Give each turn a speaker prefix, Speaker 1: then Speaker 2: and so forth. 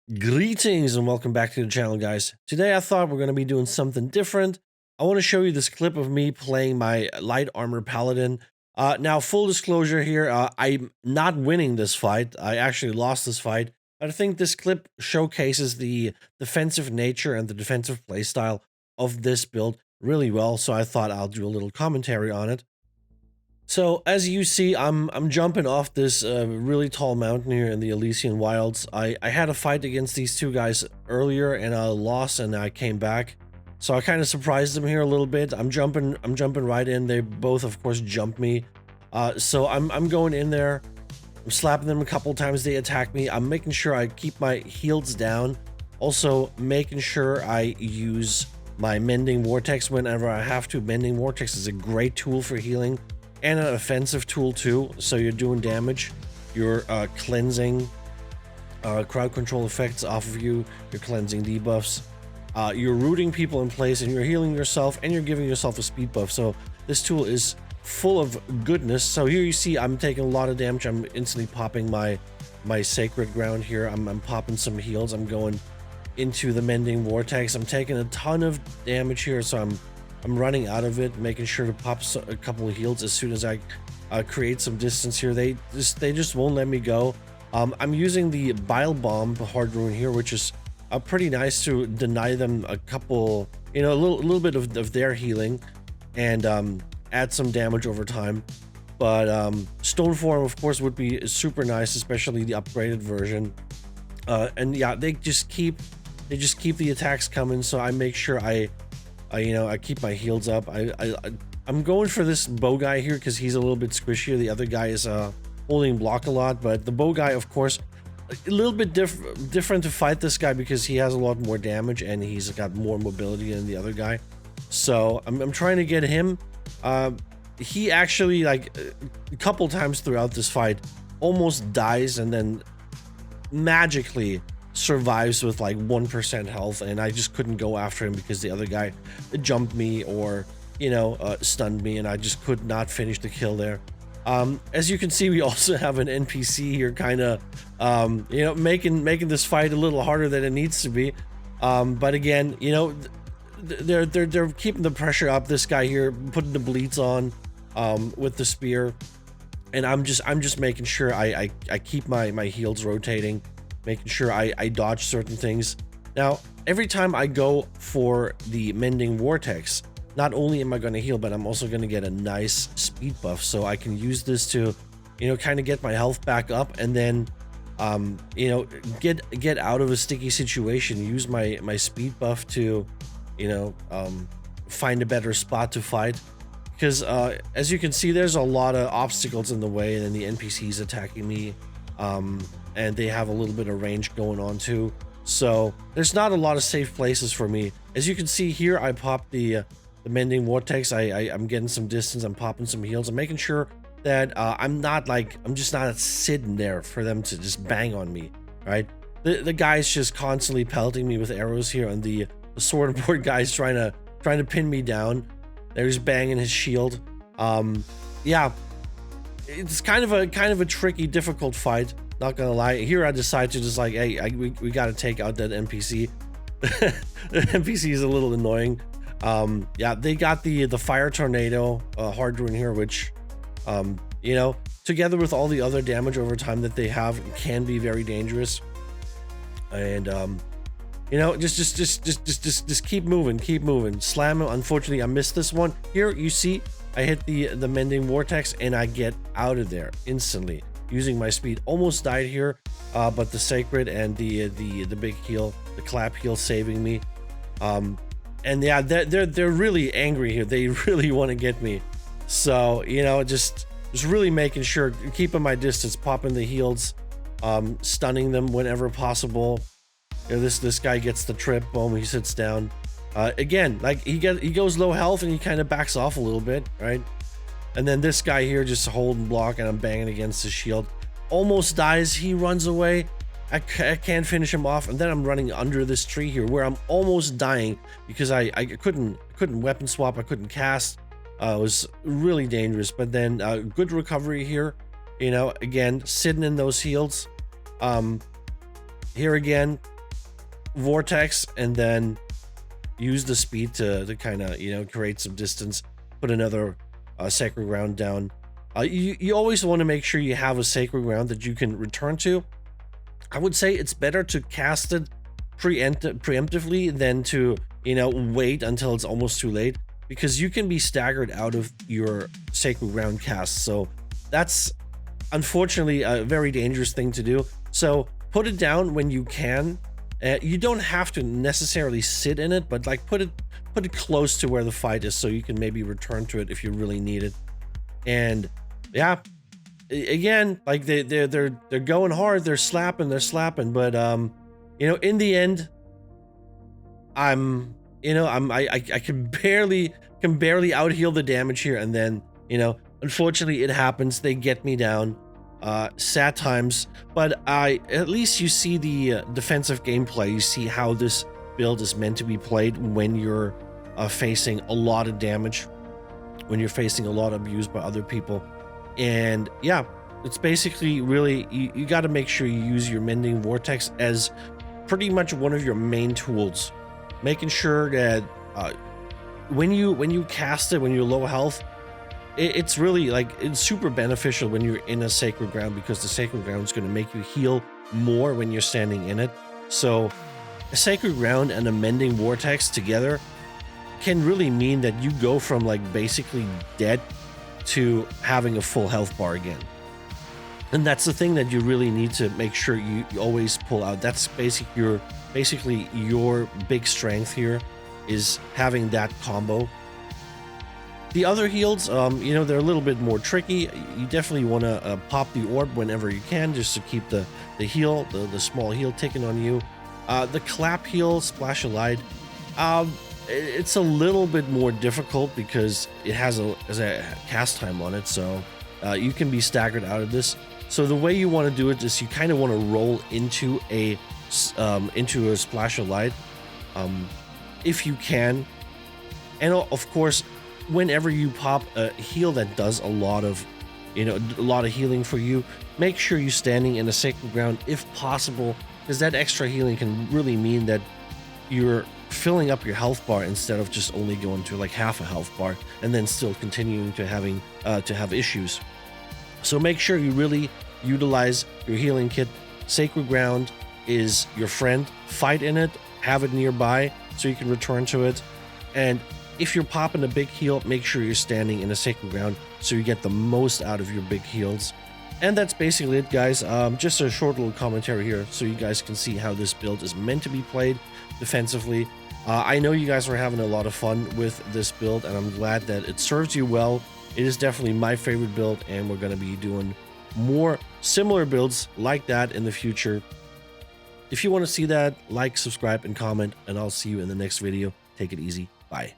Speaker 1: Greetings and welcome back to the channel, guys. Today I thought we're going to be doing something different. I want to show you this clip of me playing my light armor paladin. Now, full disclosure here, I'm not winning this fight. I actually lost this fight. But I think this clip showcases the defensive nature and the defensive playstyle of this build really well, so I thought I'll do a little commentary on it. So as you see, I'm jumping off this really tall mountain here in the Elysian Wilds. I had a fight against these two guys earlier and I lost and I came back. So I kind of surprised them here a little bit. I'm jumping right in. They both of course jumped me. So I'm going in there. I'm slapping them a couple times. They attack me. I'm making sure I keep my heals down. Also making sure I use my Mending Vortex whenever I have to. Mending Vortex is a great tool for healing and an offensive tool too, so you're doing damage, you're cleansing crowd control effects off of you, you're cleansing debuffs, you're rooting people in place, and you're healing yourself, and you're giving yourself a speed buff. So this tool is full of goodness. So here you see I'm taking a lot of damage. I'm instantly popping my sacred ground here. I'm popping some heals. I'm going into the Mending Vortex. I'm taking a ton of damage here, so I'm running out of it, making sure to pop a couple of heals as soon as I create some distance here. They just won't let me go. I'm using the Bile Bomb hard rune here, which is pretty nice to deny them a couple, a little bit of their healing and add some damage over time. But Stone Form, of course, would be super nice, especially the upgraded version. And yeah, they just keep the attacks coming, so I make sure I keep my heals up. I'm going for this bow guy here because he's a little bit squishier. The other guy is holding block a lot, but the bow guy, of course, a little bit different to fight this guy because he has a lot more damage and he's got more mobility than the other guy. So I'm trying to get him. He actually, like, a couple times throughout this fight almost dies and then magically survives with like 1% health, and I just couldn't go after him because the other guy jumped me or stunned me, and I just could not finish the kill there. As you can see, we also have an NPC here kind of making this fight a little harder than it needs to be, but again, they're keeping the pressure up. This guy here putting the bleeds on with the spear, and I'm just making sure I keep my heals rotating, making sure I dodge certain things. Now, every time I go for the Mending Vortex, not only am I going to heal, but I'm also going to get a nice speed buff, so I can use this to, kind of get my health back up, and then, get out of a sticky situation. Use my speed buff to, find a better spot to fight. Because as you can see, there's a lot of obstacles in the way, and then the NPCs attacking me. And they have a little bit of range going on too, so there's not a lot of safe places for me. As you can see here, I popped the Mending Vortex. I'm getting some distance. I'm popping some heals. I'm making sure that I'm just not sitting there for them to just bang on me. Right? The guy's just constantly pelting me with arrows here, and the sword and board guy's trying to pin me down. There's banging his shield. Yeah, it's kind of a tricky, difficult fight. Not gonna lie. Here I decide to just like, hey, we gotta take out that NPC. The NPC is a little annoying. Yeah, they got the fire tornado hard rune here, which together with all the other damage over time that they have, can be very dangerous. And just keep moving, slam him. Unfortunately, I missed this one. Here you see I hit the Mending Vortex and I get out of there instantly using my speed. Almost died here, but the sacred and the big heal, the clap heal, saving me. And yeah, they're really angry here. They really want to get me. So just really making sure, keeping my distance, popping the heals, stunning them whenever possible. This guy gets the trip. Boom, he sits down. Again, like he goes low health and he kind of backs off a little bit, right? And then this guy here just holding block, and I'm banging against his shield. Almost dies. He runs away. I can't finish him off, and then I'm running under this tree here where I'm almost dying because I couldn't weapon swap. I couldn't cast. It was really dangerous. But then good recovery here. Again, sitting in those heals. Here again, vortex and then use the speed to kind of, you know, create some distance, put another sacred ground down. You always want to make sure you have a sacred ground that you can return to. I would say it's better to cast it preemptively than to, you know, wait until it's almost too late, because you can be staggered out of your sacred ground cast. So that's unfortunately a very dangerous thing to do. So put it down when you can. You don't have to necessarily sit in it, but like put it close to where the fight is, so you can maybe return to it if you really need it. And yeah, again, like they're going hard, they're slapping, but you know, in the end, I can barely out heal the damage here, and then, you know, unfortunately it happens, they get me down. Sad times, but at least you see the defensive gameplay. You see how this build is meant to be played when you're facing a lot of damage, when you're facing a lot of abuse by other people. And yeah, it's basically really, you got to make sure you use your Mending Vortex as pretty much one of your main tools, making sure that when you cast it, when you're low health, it's really like, it's super beneficial when you're in a sacred ground, because the sacred ground is going to make you heal more when you're standing in it. So a sacred ground and a Mending Vortex together can really mean that you go from like basically dead to having a full health bar again. And that's the thing that you really need to make sure you always pull out. That's basically your big strength here, is having that combo. The other heals, you know, they're a little bit more tricky. You definitely want to pop the orb whenever you can, just to keep the heal, the small heal ticking on you. The clap heal, Splash of Light, it's a little bit more difficult because it has a cast time on it, so you can be staggered out of this. So the way you want to do it is you kind of want to roll into a Splash of Light, if you can. And of course, whenever you pop a heal that does a lot of healing for you, make sure you're standing in a sacred ground if possible, because that extra healing can really mean that you're filling up your health bar instead of just only going to like half a health bar and then still continuing to have issues. So make sure you really utilize your healing kit. Sacred ground is your friend. Fight in it, have it nearby so you can return to it. And if you're popping a big heal, make sure you're standing in a sacred ground so you get the most out of your big heals. And that's basically it, guys. Just a short little commentary here so you guys can see how this build is meant to be played defensively. I know you guys are having a lot of fun with this build, and I'm glad that it serves you well. It is definitely my favorite build, and we're going to be doing more similar builds like that in the future. If you want to see that, like, subscribe, and comment, and I'll see you in the next video. Take it easy. Bye.